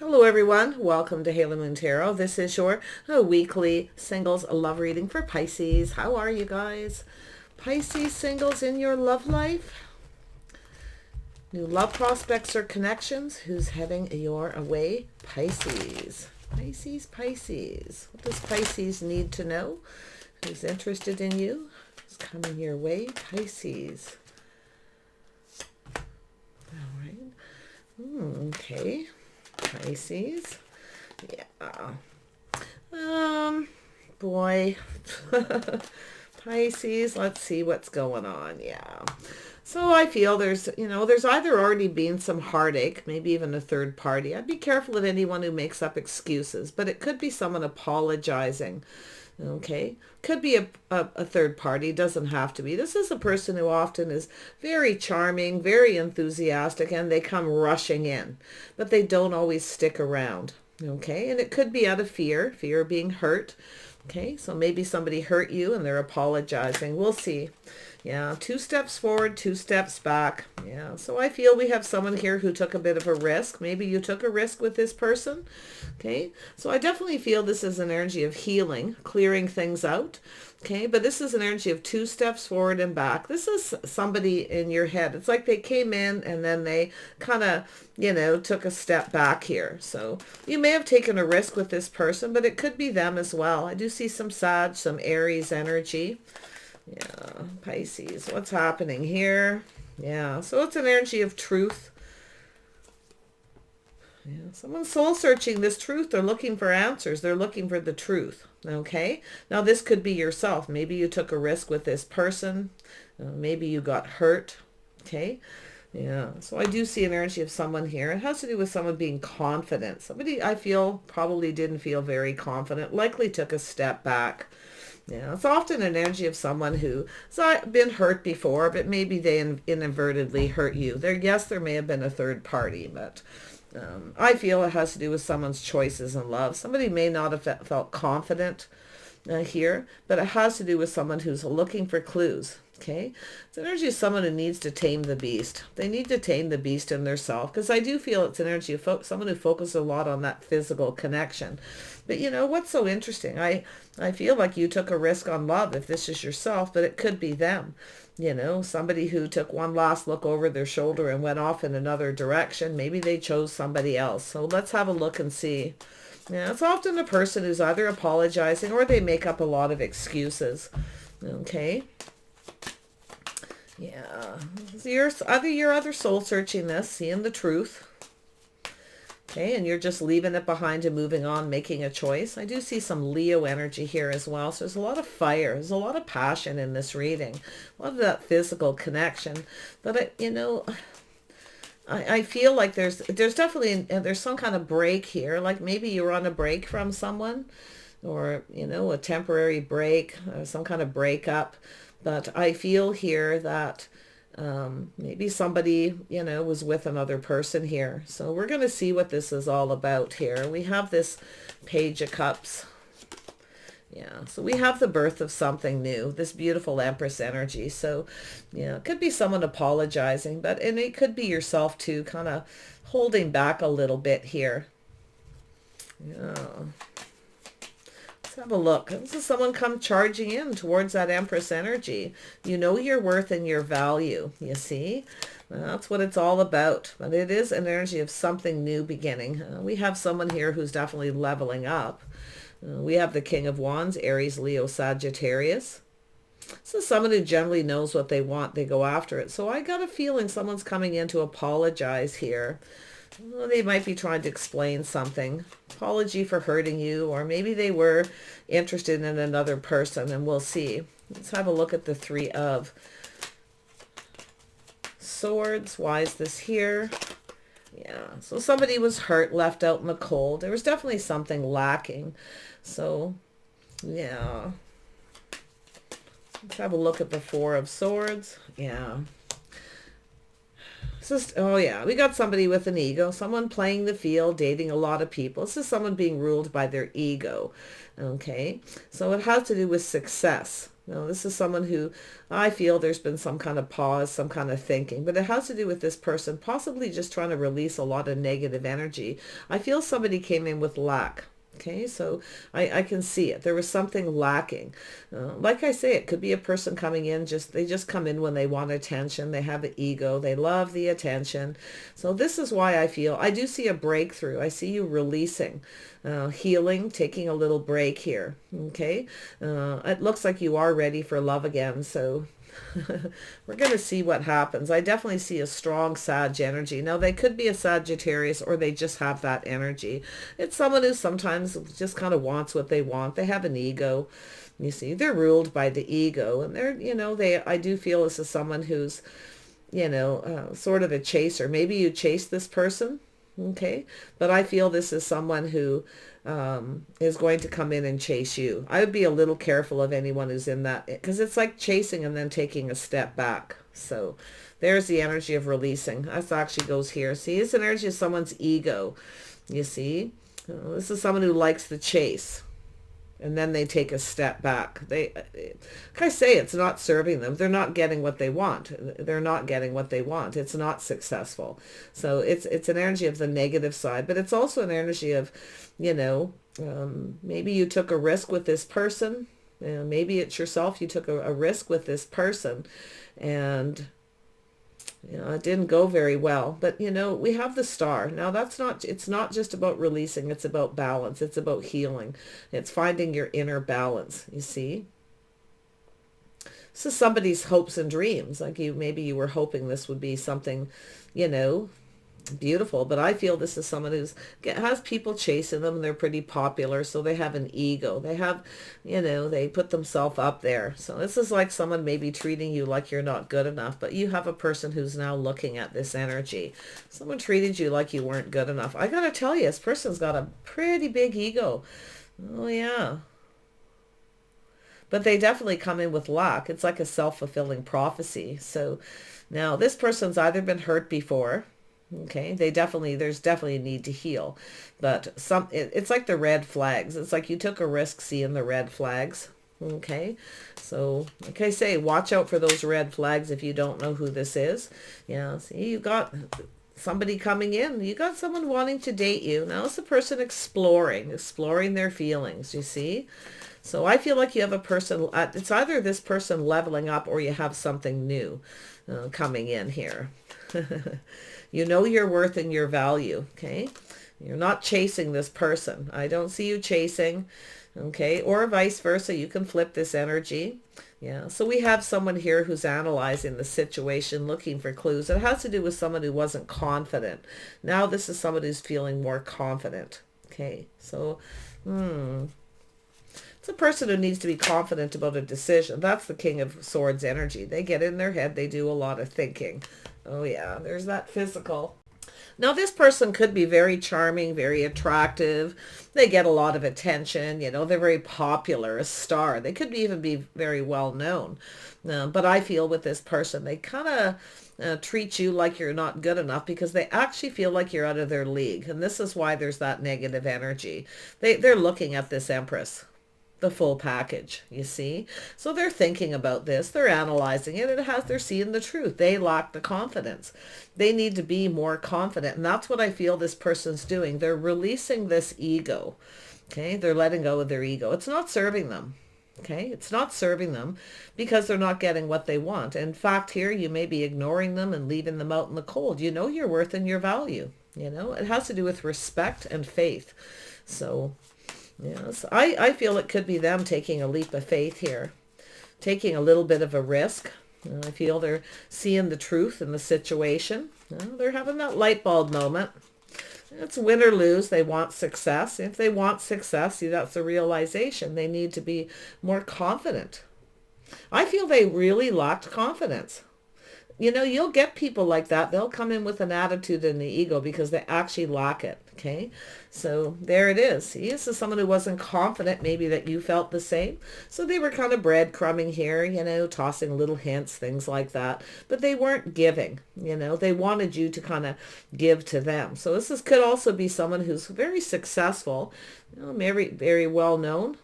Hello everyone, welcome to Halo Moon Tarot. This is your weekly singles love reading for Pisces. How are you guys? Pisces singles in your love life? New love prospects or connections? Who's heading your way? Pisces. Pisces, Pisces. What does Pisces need to know? Who's interested in you? Who's coming your way? Pisces. All right. Okay. Pisces. Yeah. Boy. Pisces, let's see what's going on. Yeah. So I feel there's either already been some heartache, maybe even a third party. I'd be careful of anyone who makes up excuses, but it could be someone apologizing. Okay, could be a third party, doesn't have to be. This is a person who often is very charming, very enthusiastic, and they come rushing in, but they don't always stick around. Okay, and it could be out of fear of being hurt. Okay, so maybe somebody hurt you and they're apologizing. We'll see. Yeah, 2 steps forward, 2 steps back. Yeah, so I feel we have someone here who took a bit of a risk. Maybe you took a risk with this person. Okay, so I definitely feel this is an energy of healing, clearing things out. Okay, but this is an energy of 2 steps forward and back. This is somebody in your head. It's like they came in and then they kind of, took a step back here. So you may have taken a risk with this person, but it could be them as well. I do see some Sag, some Aries energy. Yeah, Pisces, what's happening here? Yeah, so it's an energy of truth. Yeah, someone's soul searching this truth. They're looking for answers. They're looking for the truth. Okay, now this could be yourself. Maybe you took a risk with this person. Maybe you got hurt. Okay, yeah, so I do see an energy of someone here. It has to do with someone being confident. Somebody I feel probably didn't feel very confident, likely took a step back. Yeah, it's often an energy of someone who's been hurt before, but maybe they inadvertently hurt you. Yes, there may have been a third party, but I feel it has to do with someone's choices in love. Somebody may not have felt confident here, but it has to do with someone who's looking for clues. Okay, it's energy of someone who needs to tame the beast. They need to tame the beast in their self, because I do feel it's an energy of someone who focuses a lot on that physical connection. But what's so interesting? I feel like you took a risk on love if this is yourself, but it could be them. Somebody who took one last look over their shoulder and went off in another direction. Maybe they chose somebody else. So let's have a look and see. Yeah, it's often a person who's either apologizing or they make up a lot of excuses. Okay. Yeah. So you're either soul searching this, seeing the truth. Okay, and you're just leaving it behind and moving on, making a choice. I do see some Leo energy here as well. So there's a lot of fire. There's a lot of passion in this reading. A lot of that physical connection. But, I feel like there's definitely, there's some kind of break here. Like maybe you're on a break from someone or, a temporary break, some kind of breakup. But I feel here that maybe somebody, was with another person here. So we're going to see what this is all about here. We have this Page of Cups. Yeah, so we have the birth of something new, this beautiful Empress energy. So, it could be someone apologizing, and it could be yourself too, kind of holding back a little bit here. Yeah. Let's have a look. This is someone come charging in towards that Empress energy. You know your worth and your value, you see? That's what it's all about. But it is an energy of something new beginning. We have someone here who's definitely leveling up. We have the King of Wands, Aries, Leo, Sagittarius. This is someone who generally knows what they want. They go after it. So I got a feeling someone's coming in to apologize here. Well, they might be trying to explain something. Apology for hurting you, or maybe they were interested in another person, and we'll see. Let's have a look at the 3 of Swords. Why is this here? Yeah, so somebody was hurt, left out in the cold. There was definitely something lacking. So, yeah. Let's have a look at the 4 of Swords. Yeah. Oh yeah, we got somebody with an ego, someone playing the field, dating a lot of people. This is someone being ruled by their ego. Okay, so it has to do with success. No, this is someone who I feel there's been some kind of pause, some kind of thinking, but it has to do with this person possibly just trying to release a lot of negative energy. I feel somebody came in with lack. Okay, so I can see it. There was something lacking. Like I say, it could be a person coming in, they just come in when they want attention. They have an ego. They love the attention. So this is why I feel, I do see a breakthrough. I see you releasing, healing, taking a little break here. Okay, it looks like you are ready for love again. So we're going to see what happens. I definitely see a strong Sag energy. Now, they could be a Sagittarius or they just have that energy. It's someone who sometimes just kind of wants what they want. They have an ego. You see, they're ruled by the ego. And they're, I do feel this is someone who's, sort of a chaser. Maybe you chase this person. Okay. But I feel this is someone who is going to come in and chase you. I would be a little careful of anyone who's in that, because it's like chasing and then taking a step back. So there's the energy of releasing. That actually goes here. See, it's an energy of someone's ego. You see, this is someone who likes the chase. And then they take a step back. Like I say, it's not serving them. They're not getting what they want. They're not getting what they want. It's not successful. So it's an energy of the negative side, but it's also an energy of, maybe you took a risk with this person. Maybe it's yourself. You took a risk with this person, and it didn't go very well. But, we have the star. Now, it's not just about releasing. It's about balance. It's about healing. It's finding your inner balance, you see. This is somebody's hopes and dreams. Like maybe you were hoping this would be something, beautiful, but I feel this is someone has people chasing them. They're pretty popular, so they have an ego. They have, they put themselves up there. So this is like someone maybe treating you like you're not good enough, but you have a person who's now looking at this energy. Someone treated you like you weren't good enough. I gotta tell you, this person's got a pretty big ego. Oh yeah. But they definitely come in with lack. It's like a self-fulfilling prophecy. So now this person's either been hurt before. Okay, there's definitely a need to heal, but it's like the red flags. It's like you took a risk seeing the red flags. Okay, so like I say, watch out for those red flags if you don't know who this is. Yeah, see, you got somebody coming in. You got someone wanting to date you. Now it's the person exploring their feelings, you see. So I feel like you have a person, it's either this person leveling up or you have something new coming in here. You know your worth and your value, okay? You're not chasing this person. I don't see you chasing, okay? Or vice versa. You can flip this energy. Yeah, so we have someone here who's analyzing the situation, looking for clues. It has to do with someone who wasn't confident. Now this is someone who's feeling more confident, okay? So, it's a person who needs to be confident about a decision. That's the King of Swords energy. They get in their head. They do a lot of thinking. Oh yeah, there's that physical. Now this person could be very charming, very attractive. They get a lot of attention. They're very popular, a star. They could even be very well known. But I feel with this person, they kind of treat you like you're not good enough because they actually feel like you're out of their league. And this is why there's that negative energy. They're looking at this Empress, the full package, you see. So they're thinking about this, they're analyzing it, they're seeing the truth. They lack the confidence. They need to be more confident, and that's what I feel this person's doing. They're releasing this ego. Okay, they're letting go of their ego. It's not serving them. Okay, it's not serving them because they're not getting what they want. In fact, here you may be ignoring them and leaving them out in the cold. You know your worth and your value. It has to do with respect and faith. So yes, I feel it could be them taking a leap of faith here, taking a little bit of a risk. I feel they're seeing the truth in the situation. They're having that light bulb moment. It's win or lose. They want success. If they want success, see, that's the realization. They need to be more confident. I feel they really lacked confidence. You'll get people like that. They'll come in with an attitude and the ego because they actually lack it. Okay, so there it is. See, this is someone who wasn't confident, maybe that you felt the same. So they were kind of breadcrumbing here, tossing little hints, things like that. But they weren't giving, they wanted you to kind of give to them. So could also be someone who's very successful, very, very well known.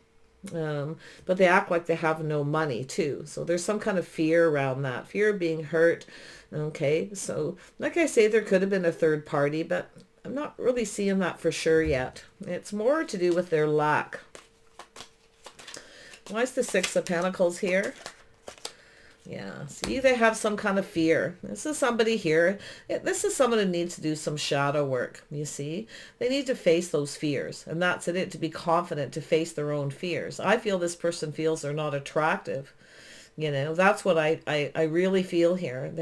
But they act like they have no money too. So there's some kind of fear around that, fear of being hurt. Okay, so like I say, there could have been a third party, but I'm not really seeing that for sure yet. It's more to do with their lack. Why is the Six of Pentacles here? Yeah, see, they have some kind of fear. This is somebody here. This is someone who needs to do some shadow work, you see. They need to face those fears, and that's it, to be confident to face their own fears. I feel this person feels they're not attractive. You know, that's what I really feel here.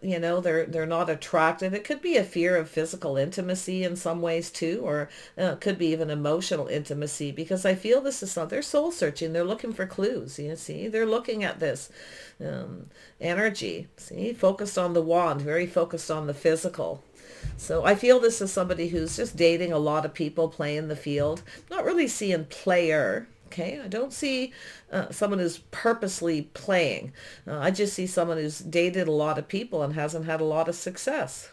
You know, they're not attractive. It could be a fear of physical intimacy in some ways too, or it could be even emotional intimacy, because I feel this is not, they're soul searching. They're looking for clues. You see, they're looking at this energy. See, focused on the wand, very focused on the physical. So I feel this is somebody who's just dating a lot of people, playing the field. Not really seeing player. Okay, I don't see someone who's purposely playing. I just see someone who's dated a lot of people and hasn't had a lot of success.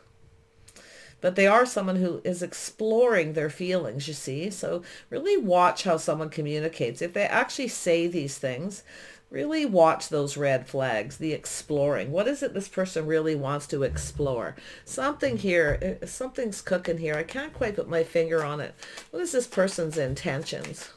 But they are someone who is exploring their feelings, you see. So really watch how someone communicates. If they actually say these things, really watch those red flags, the exploring. What is it this person really wants to explore? Something here, something's cooking here. I can't quite put my finger on it. What is this person's intentions?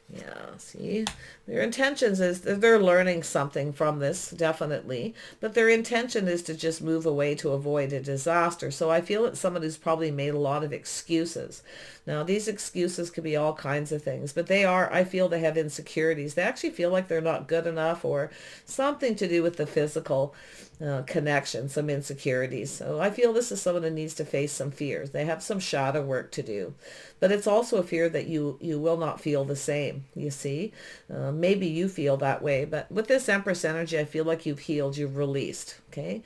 Yeah, see, their intentions is they're learning something from this, definitely, but their intention is to just move away to avoid a disaster. So I feel it's someone who's probably made a lot of excuses. Now, these excuses could be all kinds of things, but I feel they have insecurities. They actually feel like they're not good enough, or something to do with the physical connection, some insecurities. So I feel this is someone who needs to face some fears. They have some shadow work to do, but it's also a fear that you will not feel the same, you see. Maybe you feel that way, but with this Empress energy, I feel like you've healed, you've released. Okay,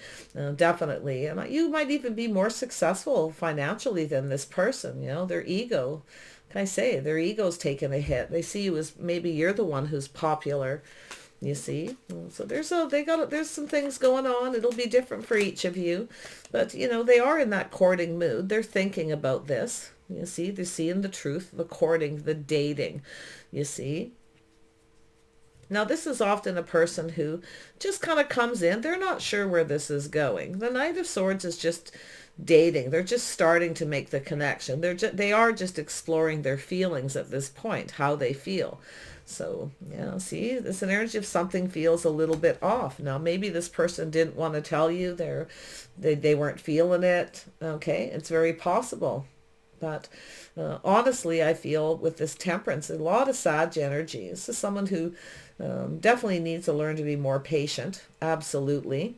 definitely. And you might even be more successful financially than this person. You know, their ego, can I say, their ego's taken a hit. They see you as maybe you're the one who's popular, you see. So there's some things going on. It'll be different for each of you, but you know, they are in that courting mood. They're thinking about this. You see, they're seeing the truth, the courting, the dating, you see. Now, this is often a person who just kind of comes in. They're not sure where this is going. The Knight of Swords is just dating. They're just starting to make the connection. They are just exploring their feelings at this point, how they feel. So, yeah, see, this energy of something feels a little bit off. Now, maybe this person didn't want to tell you they weren't feeling it. Okay, it's very possible. But honestly, I feel with this Temperance, a lot of Sag energy. This is someone who definitely needs to learn to be more patient. Absolutely.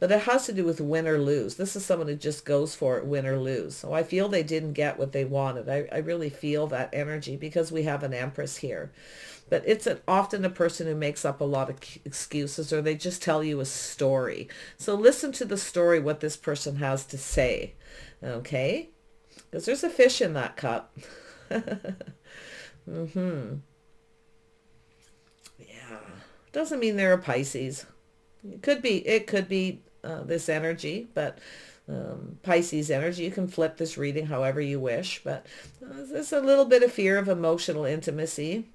But it has to do with win or lose. This is someone who just goes for it, win or lose. So I feel they didn't get what they wanted. I really feel that energy because we have an Empress here. But it's often a person who makes up a lot of excuses, or they just tell you a story. So listen to the story, what this person has to say. Okay? Because there's a fish in that cup. Mm-hmm. Yeah. Doesn't mean they're a Pisces. It could be this energy, but Pisces energy. You can flip this reading however you wish, but there's a little bit of fear of emotional intimacy,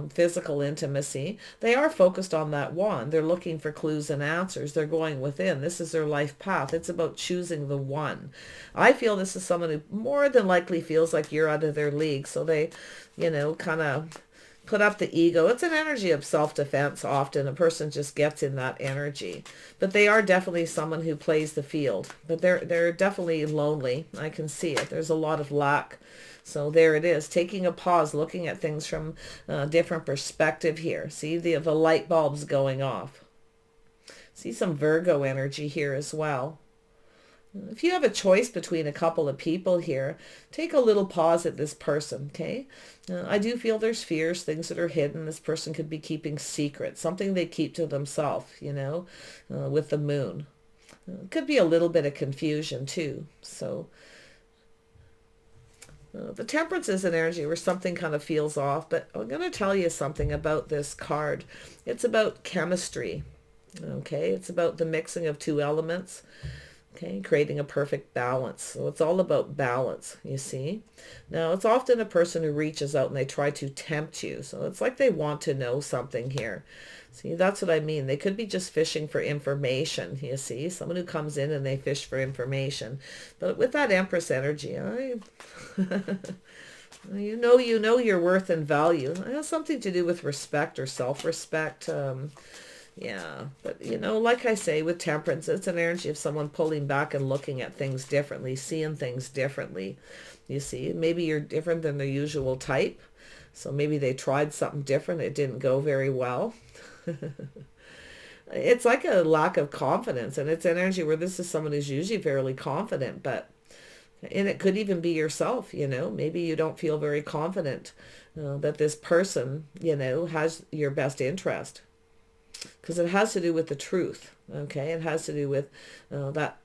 physical intimacy. They are focused on that wand. They're looking for clues and answers. They're going within. This is their life path. It's about choosing the one. I feel this is someone who more than likely feels like you're out of their league, so they, you know, kind of put up the ego. It's an energy of self-defense often. A person just gets in that energy. But they are definitely someone who plays the field. But they're definitely lonely. I can see it. There's a lot of lack. So there it is. Taking a pause, looking at things from a different perspective here. See the light bulbs going off. See some Virgo energy here as well. If you have a choice between a couple of people here, take a little pause at this person, okay? I do feel there's fears, things that are hidden. This person could be keeping secrets, something they keep to themselves, you know, with the moon. Could be a little bit of confusion too. So the Temperance is an energy where something kind of feels off, but I'm going to tell you something about this card. It's about chemistry, okay? It's about the mixing of two elements. Okay, creating a perfect balance. So it's all about balance, you see. Now, it's often a person who reaches out and they try to tempt you. So it's like they want to know something here. See, that's what I mean. They could be just fishing for information, you see. Someone who comes in and they fish for information. But with that Empress energy, you know your worth and value. It has something to do with respect or self-respect. Yeah, but like I say, with Temperance, it's an energy of someone pulling back and looking at things differently, seeing things differently. You see, maybe you're different than the usual type. So maybe they tried something different. It didn't go very well. It's like a lack of confidence, and it's an energy where this is someone who's usually fairly confident, and it could even be yourself, maybe you don't feel very confident that this person, has your best interest. Because it has to do with the truth, okay? It has to do with that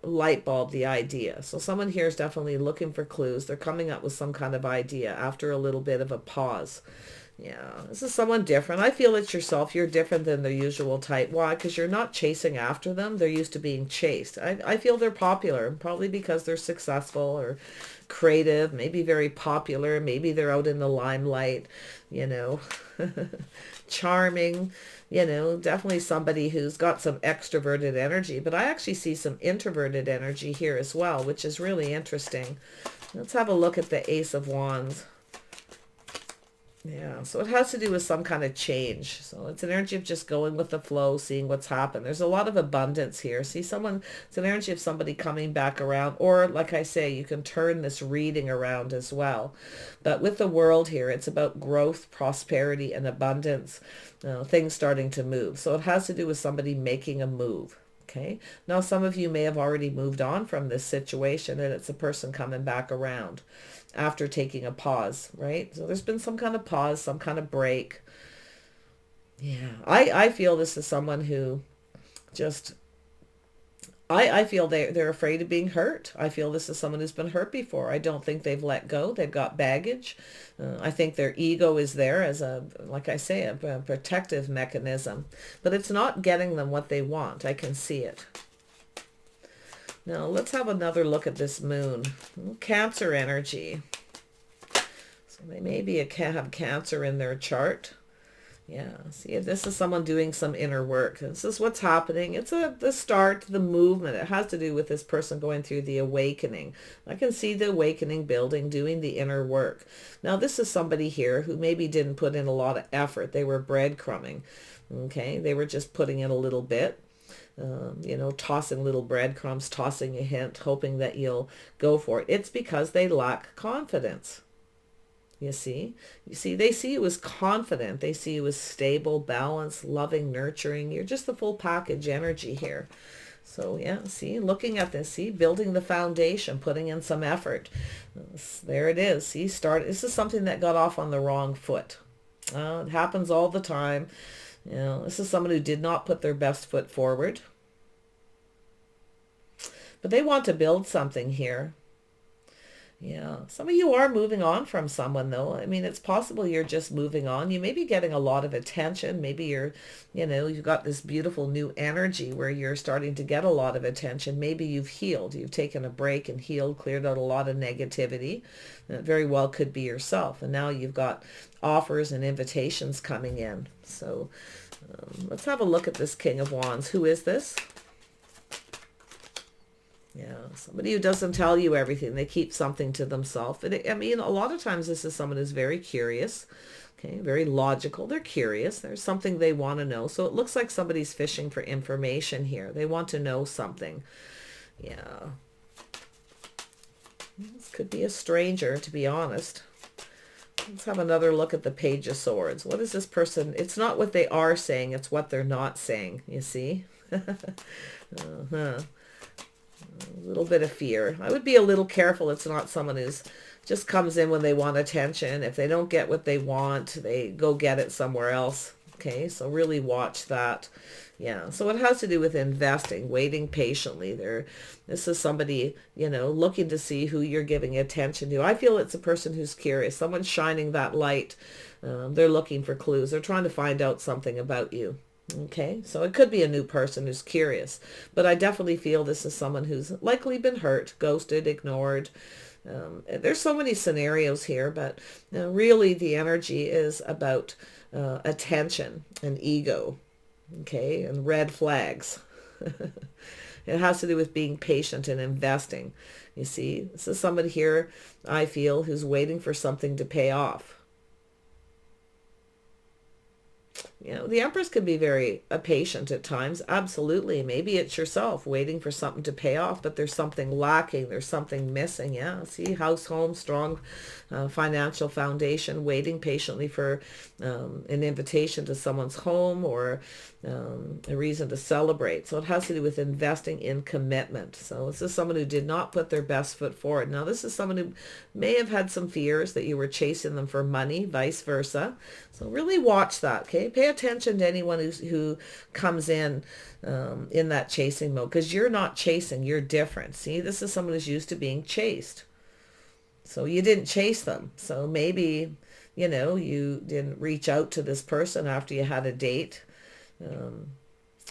light bulb, the idea. So someone here is definitely looking for clues. They're coming up with some kind of idea after a little bit of a pause. Yeah, this is someone different. I feel it's yourself. You're different than the usual type. Why? Because you're not chasing after them. They're used to being chased. I feel they're popular, probably because they're successful or creative, maybe very popular. Maybe they're out in the limelight, charming, definitely somebody who's got some extroverted energy. But I actually see some introverted energy here as well, which is really interesting. Let's have a look at the Ace of Wands. Yeah, so it has to do with some kind of change. So it's an energy of just going with the flow, seeing what's happened. There's a lot of abundance here. See, it's an energy of somebody coming back around. Or, like I say, you can turn this reading around as well. But with the World here, it's about growth, prosperity, and abundance. Things starting to move. So it has to do with somebody making a move. Okay. Now, some of you may have already moved on from this situation, and it's a person coming back around after taking a pause, right? So there's been some kind of pause, some kind of break. Yeah, I feel this is someone who just, I feel they're afraid of being hurt. I feel this is someone who's been hurt before. I don't think they've let go. They've got baggage. I think their ego is there as like I say, a protective mechanism. But it's not getting them what they want. I can see it. Now, let's have another look at this moon. Cancer energy. So they maybe have Cancer in their chart. Yeah, see, this is someone doing some inner work. This is what's happening. It's the start, the movement. It has to do with this person going through the awakening. I can see the awakening building, doing the inner work. Now, this is somebody here who maybe didn't put in a lot of effort. They were breadcrumbing. Okay, they were just putting in a little bit. Tossing little breadcrumbs, tossing a hint, hoping that you'll go for it. It's because they lack confidence. You see, they see you as confident. They see you as stable, balanced, loving, nurturing. You're just the full package energy here. So yeah, see, looking at this, see, building the foundation, putting in some effort. There it is. See, this is something that got off on the wrong foot. It happens all the time. This is someone who did not put their best foot forward. But they want to build something here. Yeah, some of you are moving on from someone, though. I mean, it's possible you're just moving on. You may be getting a lot of attention. Maybe you've got this beautiful new energy where you're starting to get a lot of attention. Maybe you've healed. You've taken a break and healed, cleared out a lot of negativity. That very well could be yourself. And now you've got offers and invitations coming in. So let's have a look at this King of Wands. Who is this? Yeah, somebody who doesn't tell you everything. They keep something to themselves. I mean, a lot of times this is someone who's very curious, okay, very logical. They're curious. There's something they want to know. So it looks like somebody's fishing for information here. They want to know something. Yeah. This could be a stranger, to be honest. Let's have another look at the Page of Swords. What is this person? It's not what they are saying. It's what they're not saying, you see? A little bit of fear. I would be a little careful. It's not someone who's just comes in when they want attention. If they don't get what they want, they go get it somewhere else. Okay, so really watch that. Yeah, so it has to do with investing, waiting patiently. This is somebody, looking to see who you're giving attention to. I feel it's a person who's curious. Someone's shining that light. They're looking for clues. They're trying to find out something about you. Okay, so it could be a new person who's curious, but I definitely feel this is someone who's likely been hurt, ghosted, ignored. There's so many scenarios here, but really the energy is about attention and ego, okay, and red flags. It has to do with being patient and investing. You see, this is somebody here, I feel, who's waiting for something to pay off. You know, the Empress can be very patient at times. Absolutely. Maybe it's yourself waiting for something to pay off, but there's something lacking. There's something missing. Yeah. See, house, home, strong financial foundation, waiting patiently for an invitation to someone's home or a reason to celebrate. So it has to do with investing in commitment. So this is someone who did not put their best foot forward. Now, this is someone who may have had some fears that you were chasing them for money, vice versa. So really watch that, okay? Pay attention to anyone who comes in that chasing mode, because you're not chasing, you're different. See, this is someone who's used to being chased. So you didn't chase them. So maybe, you know, you didn't reach out to this person after you had a date,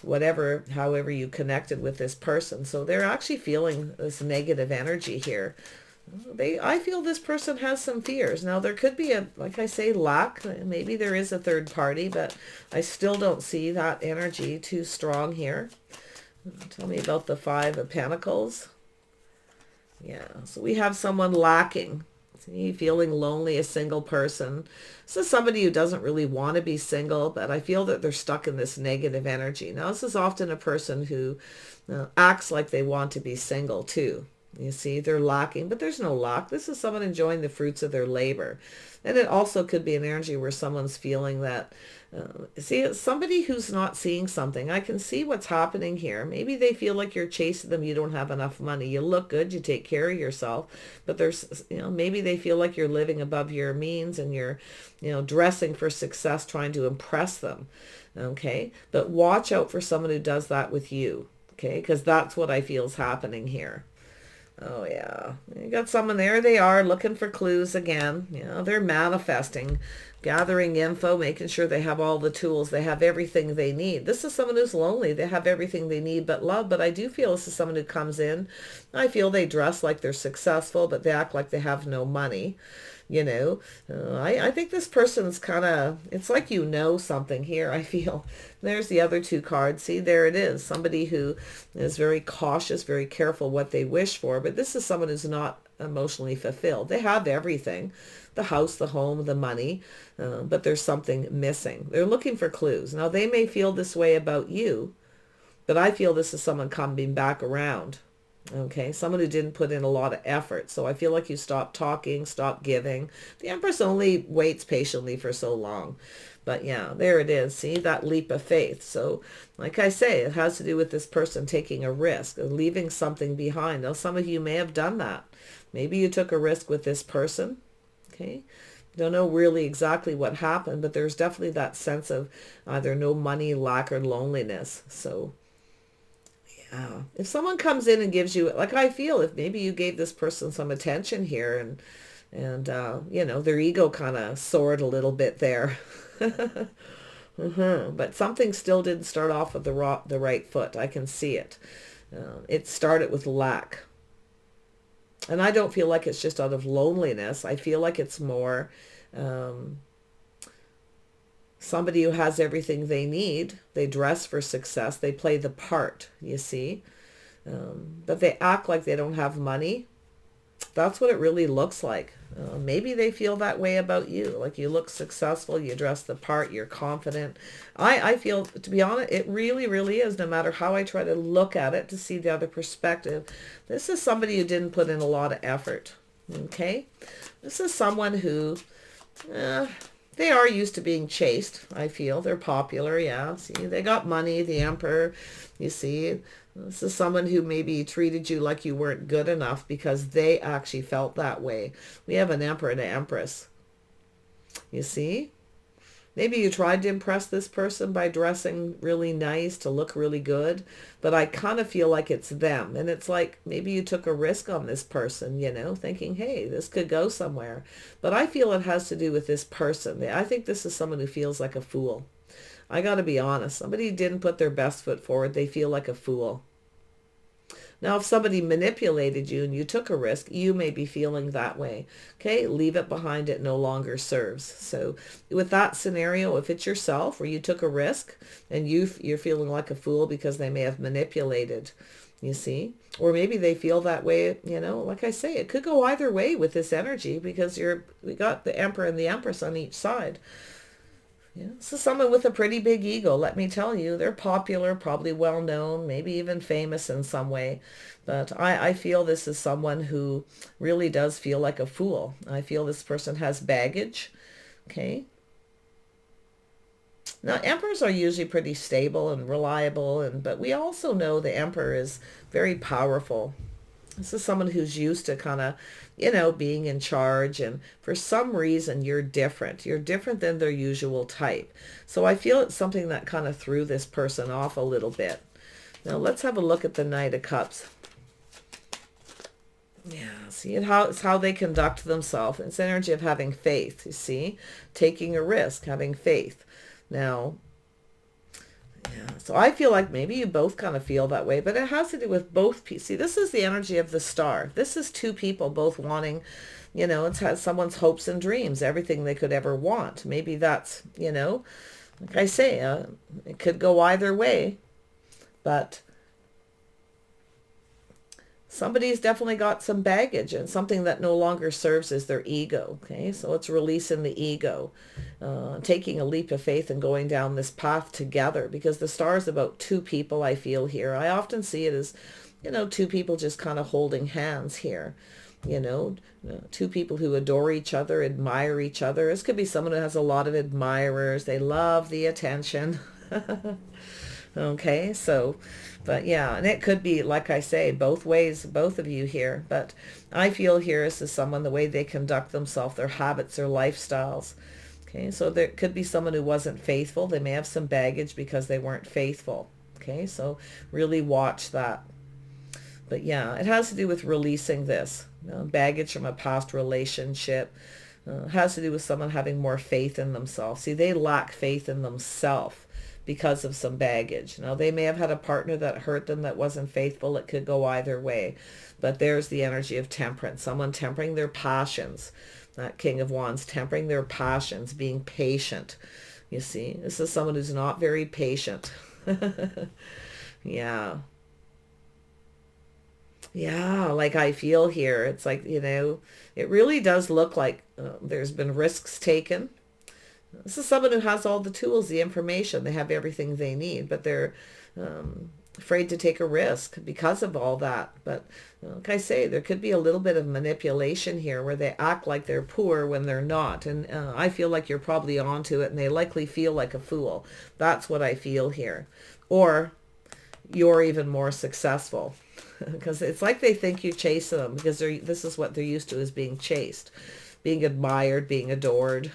whatever, however you connected with this person. So they're actually feeling this negative energy here. I feel this person has some fears. Now there could be like I say, lack. Maybe there is a third party, but I still don't see that energy too strong here. Tell me about the Five of Pentacles. Yeah, so we have someone lacking. See, feeling lonely, a single person. This is somebody who doesn't really want to be single, but I feel that they're stuck in this negative energy. Now, this is often a person who acts like they want to be single too. You see, they're lacking, but there's no lack. This is someone enjoying the fruits of their labor. And it also could be an energy where someone's feeling that, see, it's somebody who's not seeing something. I can see what's happening here. Maybe they feel like you're chasing them. You don't have enough money. You look good. You take care of yourself. But there's, you know, maybe they feel like you're living above your means and you're, you know, dressing for success, trying to impress them. Okay. But watch out for someone who does that with you. Okay. Because that's what I feel is happening here. Oh, yeah. You got someone there. They are looking for clues again. You know, they're manifesting, gathering info, making sure they have all the tools. They have everything they need. This is someone who's lonely. They have everything they need but love. But I do feel this is someone who comes in. I feel they dress like they're successful, but they act like they have no money. You know, I think this person's kind of, it's like you know something here, I feel. There's the other two cards. See, there it is. Somebody who is very cautious, very careful what they wish for. But this is someone who's not emotionally fulfilled. They have everything, the house, the home, the money, but there's something missing. They're looking for clues. Now, they may feel this way about you, but I feel this is someone coming back around. Okay, someone who didn't put in a lot of effort. So I feel like you stopped talking, stopped giving. The Empress only waits patiently for so long. But yeah, there it is. See, that leap of faith. So like I say, it has to do with this person taking a risk, leaving something behind. Now, some of you may have done that. Maybe you took a risk with this person. Okay. Don't know really exactly what happened, but there's definitely that sense of either no money, lack, or loneliness. So if someone comes in and gives you, like I feel, if maybe you gave this person some attention here and you know, their ego kind of soared a little bit there. But something still didn't start off with the right foot. I can see it. It started with lack. And I don't feel like it's just out of loneliness. I feel like it's more somebody who has everything they need. They dress for success. They play the part, you see. But they act like they don't have money. That's what it really looks like. Maybe they feel that way about you. Like you look successful, you dress the part, you're confident. I feel, to be honest, it really, really is, no matter how I try to look at it to see the other perspective. This is somebody who didn't put in a lot of effort. Okay? This is someone who... they are used to being chased, I feel. They're popular, yeah. See, they got money, the Emperor, you see. This is someone who maybe treated you like you weren't good enough because they actually felt that way. We have an Emperor and an Empress. You see? Maybe you tried to impress this person by dressing really nice to look really good, but I kind of feel like it's them. And it's like maybe you took a risk on this person, you know, thinking, hey, this could go somewhere. But I feel it has to do with this person. I think this is someone who feels like a fool. I got to be honest. Somebody didn't put their best foot forward. They feel like a fool. Now, if somebody manipulated you and you took a risk, you may be feeling that way. Okay, leave it behind. It no longer serves. So with that scenario, if it's yourself where you took a risk and you're feeling like a fool because they may have manipulated, you see, or maybe they feel that way, you know, like I say, it could go either way with this energy because we got the Emperor and the Empress on each side. Yeah, this is someone with a pretty big ego, let me tell you. They're popular, probably well known, maybe even famous in some way. But I feel this is someone who really does feel like a fool. I feel this person has baggage. Okay. Now, emperors are usually pretty stable and reliable, but we also know the emperor is very powerful. This is someone who's used to kind of, you know, being in charge. And for some reason, you're different. You're different than their usual type. So I feel it's something that kind of threw this person off a little bit. Now, let's have a look at the Knight of Cups. Yeah, see it's how they conduct themselves. It's energy of having faith, you see. Taking a risk, having faith. Now, yeah, so I feel like maybe you both kind of feel that way, but it has to do with both people. See, this is the energy of the star. This is two people both wanting, you know, it's has someone's hopes and dreams, everything they could ever want. Maybe that's, you know, like I say, it could go either way, but somebody's definitely got some baggage and something that no longer serves as their ego. Okay, so it's releasing the ego, taking a leap of faith and going down this path together, because the star is about two people. I feel here, I often see it as, you know, two people just kind of holding hands here, you know, two people who adore each other, admire each other. This could be someone who has a lot of admirers. They love the attention. Okay, so, but yeah, and it could be, like I say, both ways, both of you here. But I feel here this is someone, the way they conduct themselves, their habits, their lifestyles. Okay, so there could be someone who wasn't faithful. They may have some baggage because they weren't faithful. Okay, so really watch that. But yeah, it has to do with releasing this, you know, baggage from a past relationship. It has to do with someone having more faith in themselves. See, they lack faith in themselves because of some baggage. Now, they may have had a partner that hurt them, that wasn't faithful. It could go either way. But there's the energy of temperance. Someone tempering their passions. That King of Wands, tempering their passions, being patient. You see, this is someone who's not very patient. Yeah. Yeah, like I feel here. It's like, you know, it really does look like there's been risks taken. This is someone who has all the tools, the information. They have everything they need, but they're afraid to take a risk because of all that. But like I say, there could be a little bit of manipulation here where they act like they're poor when they're not. And I feel like you're probably onto it, and they likely feel like a fool. That's what I feel here. Or you're even more successful. Because it's like they think you chase them, because this is what they're used to, is being chased, being admired, being adored.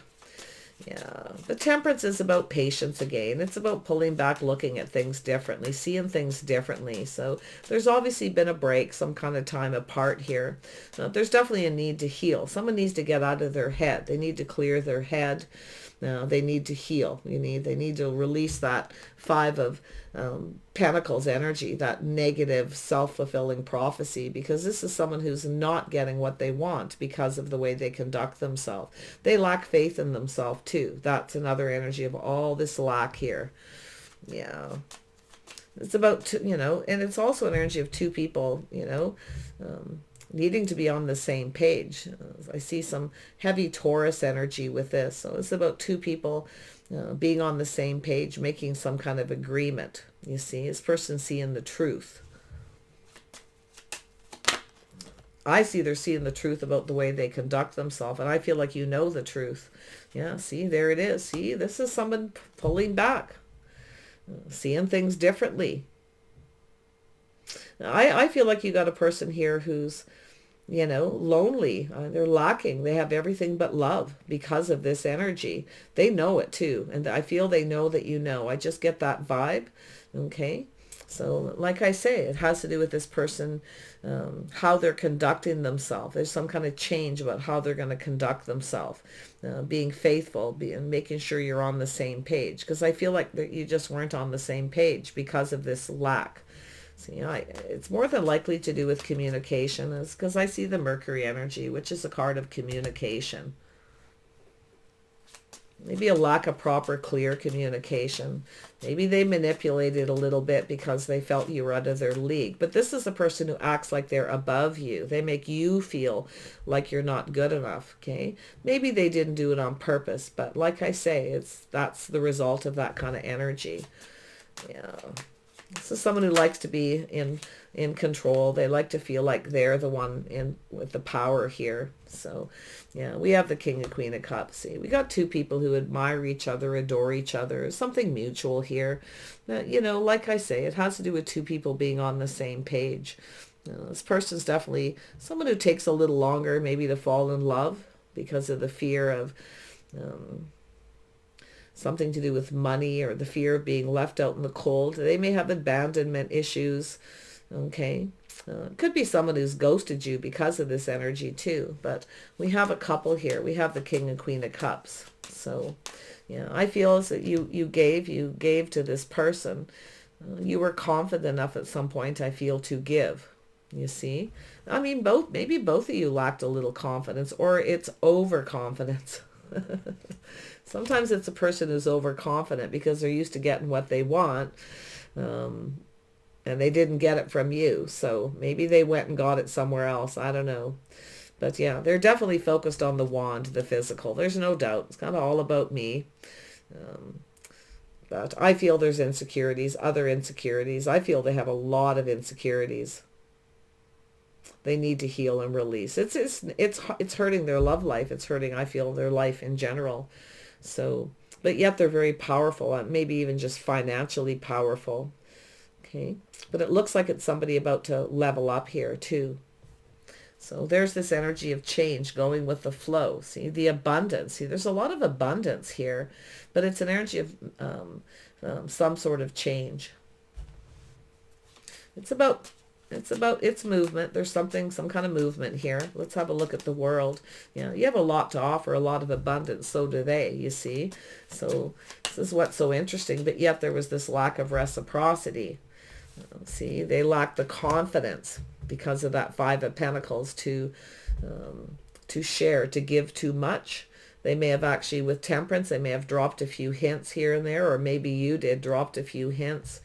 Yeah, but temperance is about patience again. It's about pulling back, looking at things differently, seeing things differently. So there's obviously been a break, some kind of time apart here. There's definitely a need to heal. Someone needs to get out of their head. They need to clear their head. They need to heal. They need to release that Five of Pentacles energy, that negative self-fulfilling prophecy, because this is someone who's not getting what they want because of the way they conduct themselves. They lack faith in themselves too. That's another energy of all this lack here. Yeah. It's about, you know, and it's also an energy of two people, you know, needing to be on the same page. I see some heavy Taurus energy with this. So it's about two people being on the same page, making some kind of agreement. You see, this person seeing the truth. I see they're seeing the truth about the way they conduct themselves, and I feel like you know the truth. Yeah, see, there it is. See, this is someone pulling back, seeing things differently. I feel like you got a person here who's, you know, lonely. They're lacking. They have everything but love because of this energy. They know it too. And I feel they know that you know. I just get that vibe. Okay. So like I say, it has to do with this person, how they're conducting themselves. There's some kind of change about how they're going to conduct themselves, being faithful, and making sure you're on the same page. Because I feel like that you just weren't on the same page because of this lack. So, it's more than likely to do with communication, is because I see the Mercury energy, which is a card of communication. Maybe a lack of proper, clear communication. Maybe they manipulated a little bit because they felt you were out of their league. But this is a person who acts like they're above you. They make you feel like you're not good enough, okay? Maybe they didn't do it on purpose, but like I say, that's the result of that kind of energy. Yeah. This is someone who likes to be in control. They like to feel like they're the one in with the power here. So, yeah, we have the King and Queen of Cups. See, we got two people who admire each other, adore each other. Something mutual here. Like I say, it has to do with two people being on the same page. This person's definitely someone who takes a little longer maybe to fall in love because of the fear of something to do with money, or the fear of being left out in the cold. They may have abandonment issues. Okay. It could be someone who's ghosted you because of this energy too. But we have a couple here. We have the King and Queen of Cups. So, yeah, I feel as that you gave to this person. You were confident enough at some point, I feel, to give. You see? I mean, maybe both of you lacked a little confidence, or it's overconfidence. Sometimes it's a person who's overconfident because they're used to getting what they want, and they didn't get it from you. So maybe they went and got it somewhere else. I don't know. But yeah, they're definitely focused on the wand, the physical. There's no doubt. It's kind of all about me. But I feel there's insecurities, other insecurities. I feel they have a lot of insecurities. They need to heal and release. It's hurting their love life. It's hurting, I feel, their life in general. So, but yet they're very powerful, maybe even just financially powerful. Okay. But it looks like it's somebody about to level up here too. So there's this energy of change going with the flow. See, the abundance. See, there's a lot of abundance here, but it's an energy of some sort of change. It's about its movement. There's some kind of movement here. Let's have a look at the world. You have a lot to offer, a lot of abundance. So do they, you see. So this is what's so interesting. But yet there was this lack of reciprocity. See, they lacked the confidence because of that Five of Pentacles to share, to give too much. They may have actually, with Temperance, they may have dropped a few hints here and there, or maybe you did, dropped a few hints.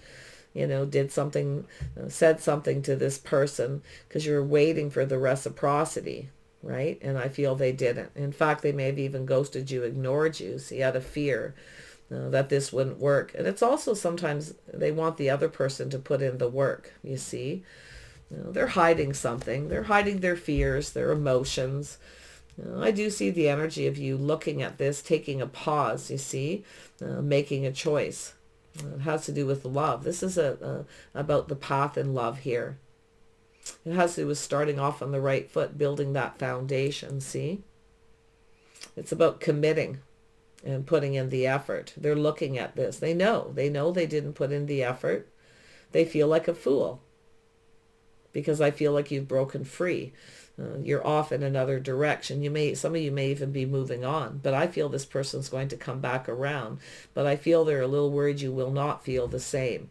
Did something, said something to this person because you're waiting for the reciprocity, right? And I feel they didn't. In fact, they may have even ghosted you, ignored you, see, out of fear that this wouldn't work. And it's also sometimes they want the other person to put in the work, you see. They're hiding something. They're hiding their fears, their emotions. I do see the energy of you looking at this, taking a pause, you see, making a choice. It has to do with love. This is about the path in love here. It has to do with starting off on the right foot, building that foundation, see? It's about committing and putting in the effort. They're looking at this. They know they didn't put in the effort. They feel like a fool because I feel like you've broken free. You're off in another direction. Some of you may even be moving on, but I feel this person's going to come back around. But I feel they're a little worried you will not feel the same.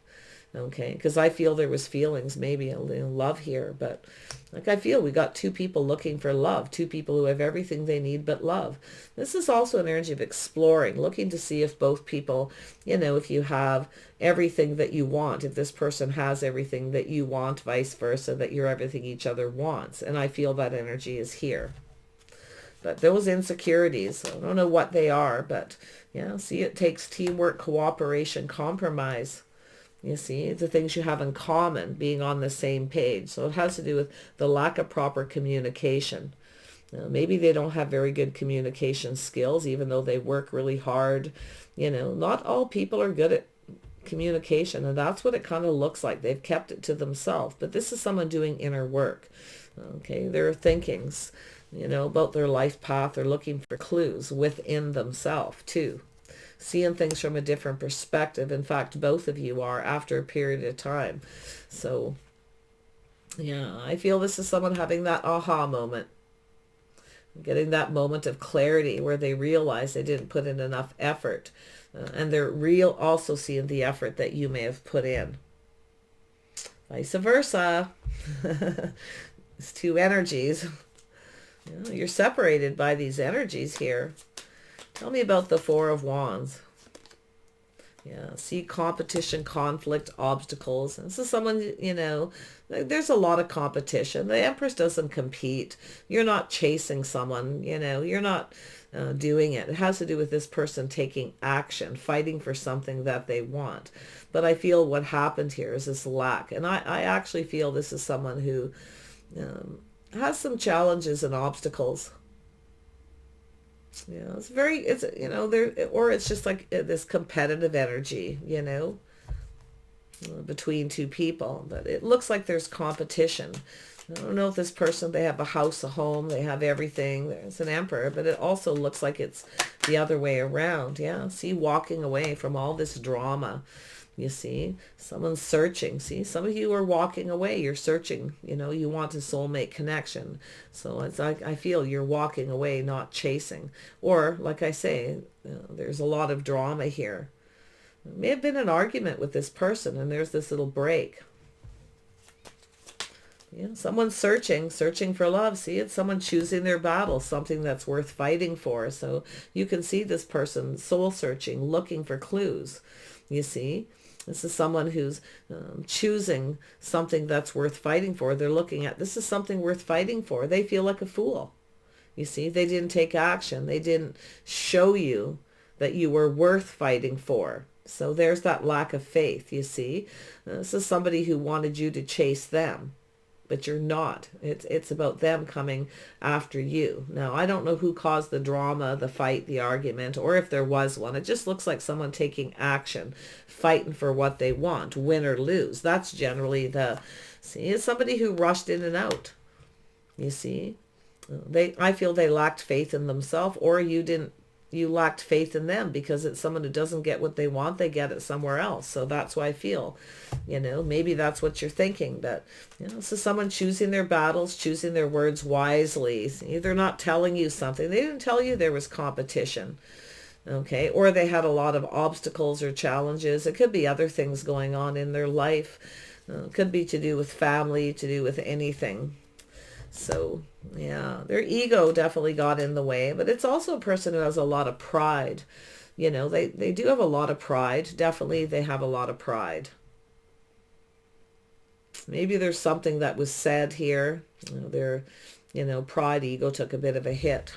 Okay, because I feel there was feelings, maybe a little love here, but like I feel we got two people looking for love, two people who have everything they need but love. This is also an energy of exploring, looking to see if both people, if you have everything that you want, if this person has everything that you want, vice versa, that you're everything each other wants. And I feel that energy is here. But those insecurities, I don't know what they are, but see, it takes teamwork, cooperation, compromise. You see, the things you have in common, being on the same page. So it has to do with the lack of proper communication. Maybe they don't have very good communication skills, even though they work really hard. Not all people are good at communication, and that's what it kind of looks like. They've kept it to themselves. But this is someone doing inner work. Okay, their thinkings, about their life path. They're looking for clues within themselves, too. seeing things from a different perspective. In fact, both of you are, after a period of time. So yeah, I feel this is someone having that aha moment, getting that moment of clarity where they realize they didn't put in enough effort. And they're also seeing the effort that you may have put in. Vice versa. It's two energies. You're separated by these energies here. Tell me about the Four of Wands. Yeah, see competition, conflict, obstacles. This is someone, there's a lot of competition. The Empress doesn't compete. You're not chasing someone, you're not doing it. It has to do with this person taking action, fighting for something that they want. But I feel what happened here is this lack. And I actually feel this is someone who has some challenges and obstacles. Yeah, it's just like this competitive energy, between two people. But it looks like there's competition. I don't know if this person, they have a house, a home, they have everything. There's an Emperor, but it also looks like it's the other way around. Yeah, see, walking away from all this drama. You see, someone's searching. See, some of you are walking away. You're searching. You want a soulmate connection. So it's like, I feel you're walking away, not chasing. Or, like I say, there's a lot of drama here. There may have been an argument with this person, and there's this little break. Yeah, someone's searching for love. See, it's someone choosing their battle, something that's worth fighting for. So you can see this person soul searching, looking for clues. You see, this is someone who's choosing something that's worth fighting for. They're looking at, this is something worth fighting for. They feel like a fool. You see, they didn't take action. They didn't show you that you were worth fighting for. So there's that lack of faith, you see. This is somebody who wanted you to chase them, but you're not. It's about them coming after you. Now, I don't know who caused the drama, the fight, the argument, or if there was one. It just looks like someone taking action, fighting for what they want, win or lose. That's generally it's somebody who rushed in and out. You see, I feel they lacked faith in themselves, or you lacked faith in them, because it's someone who doesn't get what they want, they get it somewhere else. So that's why I feel, maybe that's what you're thinking. But, this is someone choosing their battles, choosing their words wisely. See, they're not telling you something. They didn't tell you there was competition. Okay. Or they had a lot of obstacles or challenges. It could be other things going on in their life. It could be to do with family, to do with anything. So, yeah, their ego definitely got in the way, but it's also a person who has a lot of pride. They do have a lot of pride. Definitely, they have a lot of pride. Maybe there's something that was said here. Their, pride, ego took a bit of a hit.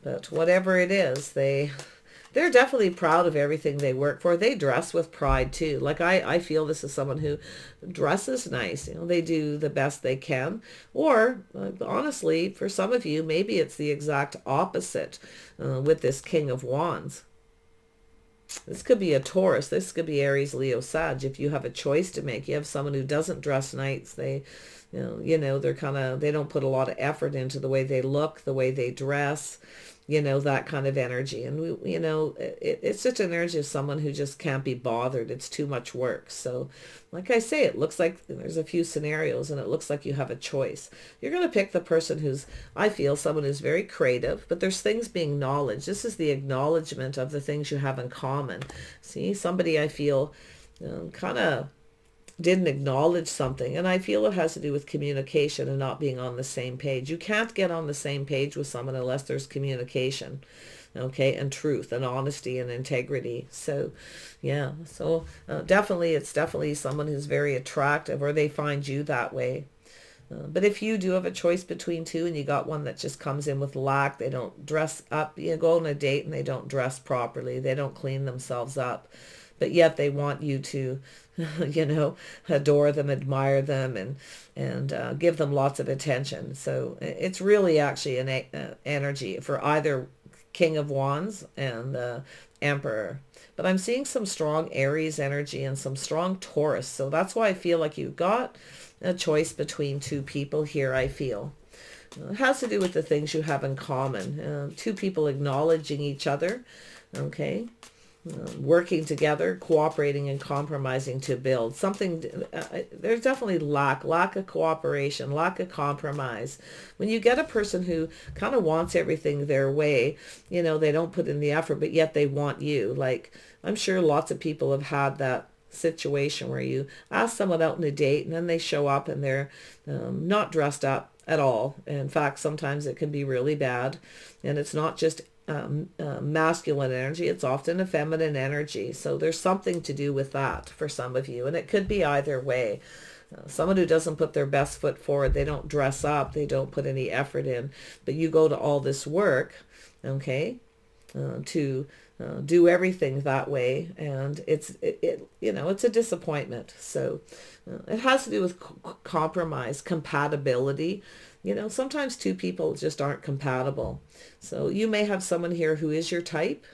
But whatever it is, they're definitely proud of everything they work for. They dress with pride too. Like I feel this is someone who dresses nice. They do the best they can. Or honestly, for some of you, maybe it's the exact opposite with this King of Wands. This could be a Taurus. This could be Aries, Leo, Sag. If you have a choice to make, you have someone who doesn't dress nice. They, they're they don't put a lot of effort into the way they look, the way they dress. That kind of energy. And, it's just an energy of someone who just can't be bothered. It's too much work. So like I say, it looks like there's a few scenarios and it looks like you have a choice. You're going to pick the person I feel someone who's very creative, but there's things being acknowledged. This is the acknowledgement of the things you have in common. See, somebody I feel kind of didn't acknowledge something, and I feel it has to do with communication and not being on the same page. You can't get on the same page with someone unless there's communication, okay, and truth and honesty and integrity. So yeah, so it's definitely someone who's very attractive, or they find you that way. But if you do have a choice between two and you got one that just comes in with lack, they don't dress up, go on a date and they don't dress properly, they don't clean themselves up, but yet they want you to adore them, admire them, and give them lots of attention. So it's really actually an energy for either King of Wands and the Emperor. But I'm seeing some strong Aries energy and some strong Taurus. So that's why I feel like you've got a choice between two people here, I feel. It has to do with the things you have in common. Two people acknowledging each other. Okay. working together, cooperating and compromising to build something. There's definitely lack of cooperation, lack of compromise. When you get a person who kind of wants everything their way, you know, they don't put in the effort, but yet they want you. Like, I'm sure lots of people have had that situation where you ask someone out on a date and then they show up and they're not dressed up at all. In fact, sometimes it can be really bad, and it's not just masculine energy, it's often a feminine energy. So there's something to do with that for some of you, and it could be either way. Someone who doesn't put their best foot forward, they don't dress up, they don't put any effort in, but you go to all this work, okay, to do everything that way, and you know, it's a disappointment. So it has to do with compromise, compatibility. You know, sometimes two people just aren't compatible. So you may have someone here who is your type.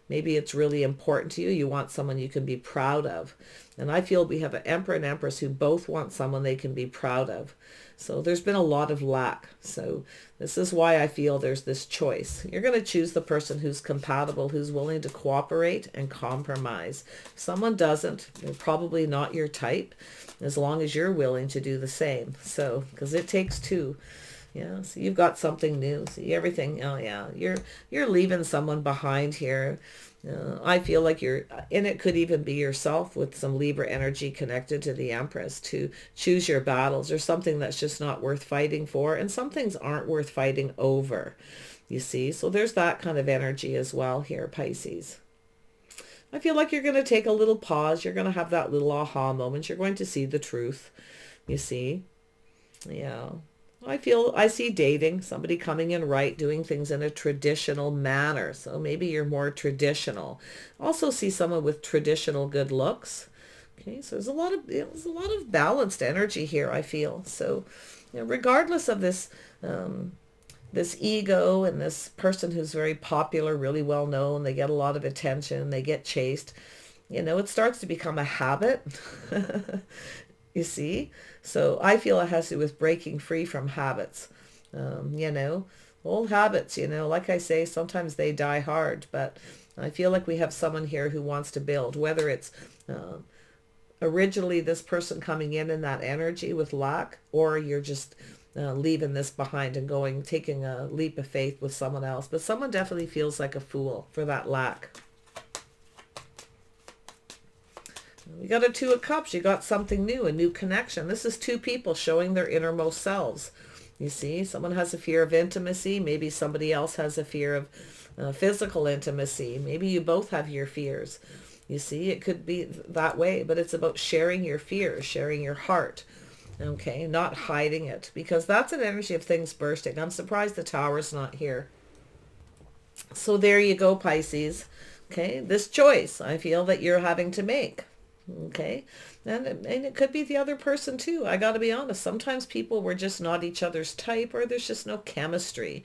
Maybe it's really important to you. You want someone you can be proud of. And I feel we have an Emperor and Empress who both want someone they can be proud of. So there's been a lot of lack. So this is why I feel there's this choice. You're going to choose the person who's compatible, who's willing to cooperate and compromise. If someone doesn't, they're probably not your type, as long as you're willing to do the same. So, because it takes two. Yeah, so you've got something new. See everything. Oh yeah, you're leaving someone behind here. I feel like and it could even be yourself with some Libra energy connected to the Empress, to choose your battles. There's something that's just not worth fighting for, and some things aren't worth fighting over, you see. So there's that kind of energy as well here, Pisces. I feel like you're going to take a little pause. You're going to have that little aha moment. You're going to see the truth, you see. Yeah. I see dating, somebody coming in right, doing things in a traditional manner. So maybe you're more traditional. Also see someone with traditional good looks. Okay, so there's a lot of balanced energy here, I feel. So, you know, regardless of this this ego and this person who's very popular, really well known, they get a lot of attention, they get chased, you know, it starts to become a habit. You see? So I feel it has to do with breaking free from habits. You know, old habits, you know, like I say, sometimes they die hard, but I feel like we have someone here who wants to build, whether it's originally this person coming in that energy with lack, or you're just leaving this behind and taking a leap of faith with someone else. But someone definitely feels like a fool for that lack. We got a Two of Cups. You got something new, a new connection. This is two people showing their innermost selves. You see, someone has a fear of intimacy. Maybe somebody else has a fear of physical intimacy. Maybe you both have your fears. You see, it could be that way, but it's about sharing your fears, sharing your heart. Okay, not hiding it, because that's an energy of things bursting. I'm surprised the Tower's not here. So there you go, Pisces. Okay, this choice I feel that you're having to make. Okay, and it could be the other person too. I got to be honest, sometimes people were just not each other's type, or there's just no chemistry,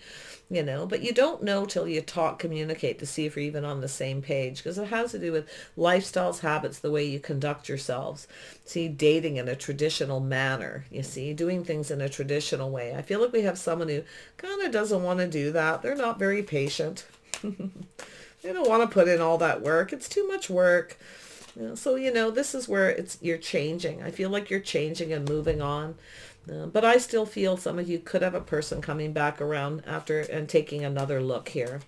you know, but you don't know till you communicate to see if you're even on the same page, because it has to do with lifestyles, habits, the way you conduct yourselves. See, dating in a traditional manner, you see, doing things in a traditional way. I feel like we have someone who kind of doesn't want to do that. They're not very patient. They don't want to put in all that work. It's too much work. So, you know, this is where you're changing. I feel like you're changing and moving on. But I still feel some of you could have a person coming back around after and taking another look here.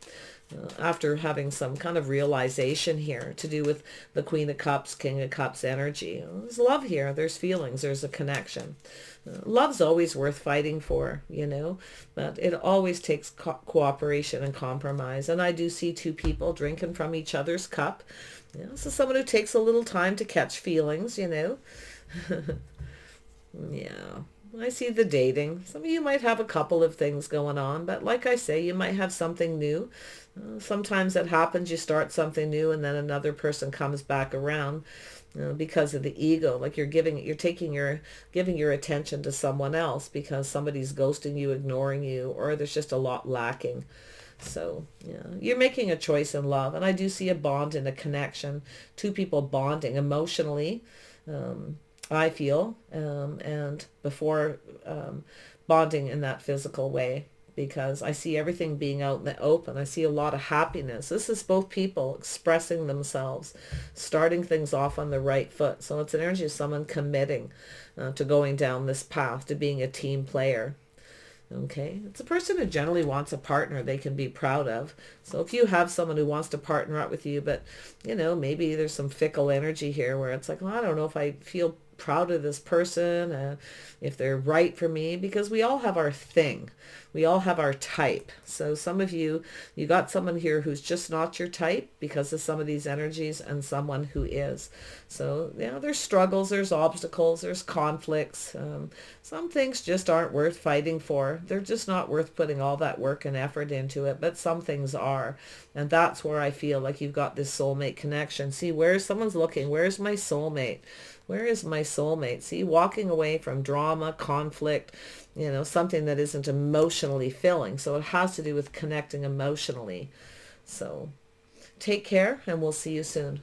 After having some kind of realization here to do with the Queen of Cups, King of Cups energy. There's love here. There's feelings. There's a connection. Love's always worth fighting for, you know, but it always takes cooperation and compromise. And I do see two people drinking from each other's cup. You know, so someone who takes a little time to catch feelings, you know. Yeah, I see the dating. Some of you might have a couple of things going on, but like I say, you might have something new. Sometimes that happens. You start something new and then another person comes back around because of the ego. Like you're giving your attention to someone else because somebody's ghosting you, ignoring you, or there's just a lot lacking. So, yeah, you're making a choice in love. And I do see a bond and a connection. Two people bonding emotionally, I feel, and before bonding in that physical way. because I see everything being out in the open. I see a lot of happiness. This is both people expressing themselves, starting things off on the right foot. So it's an energy of someone committing to going down this path, to being a team player. Okay, it's a person who generally wants a partner they can be proud of. So if you have someone who wants to partner up with you, but maybe there's some fickle energy here where it's like, well, I don't know if I feel proud of this person, if they're right for me, because we all have our thing. We all have our type. So some of you got someone here who's just not your type because of some of these energies, and someone who is. So, there's struggles, there's obstacles, there's conflicts. Some things just aren't worth fighting for. They're just not worth putting all that work and effort into it, but some things are. And that's where I feel like you've got this soulmate connection. See, someone's looking, where's my soulmate? Where is my soulmate? See, walking away from drama, conflict, something that isn't emotionally filling. So it has to do with connecting emotionally. So take care, and we'll see you soon.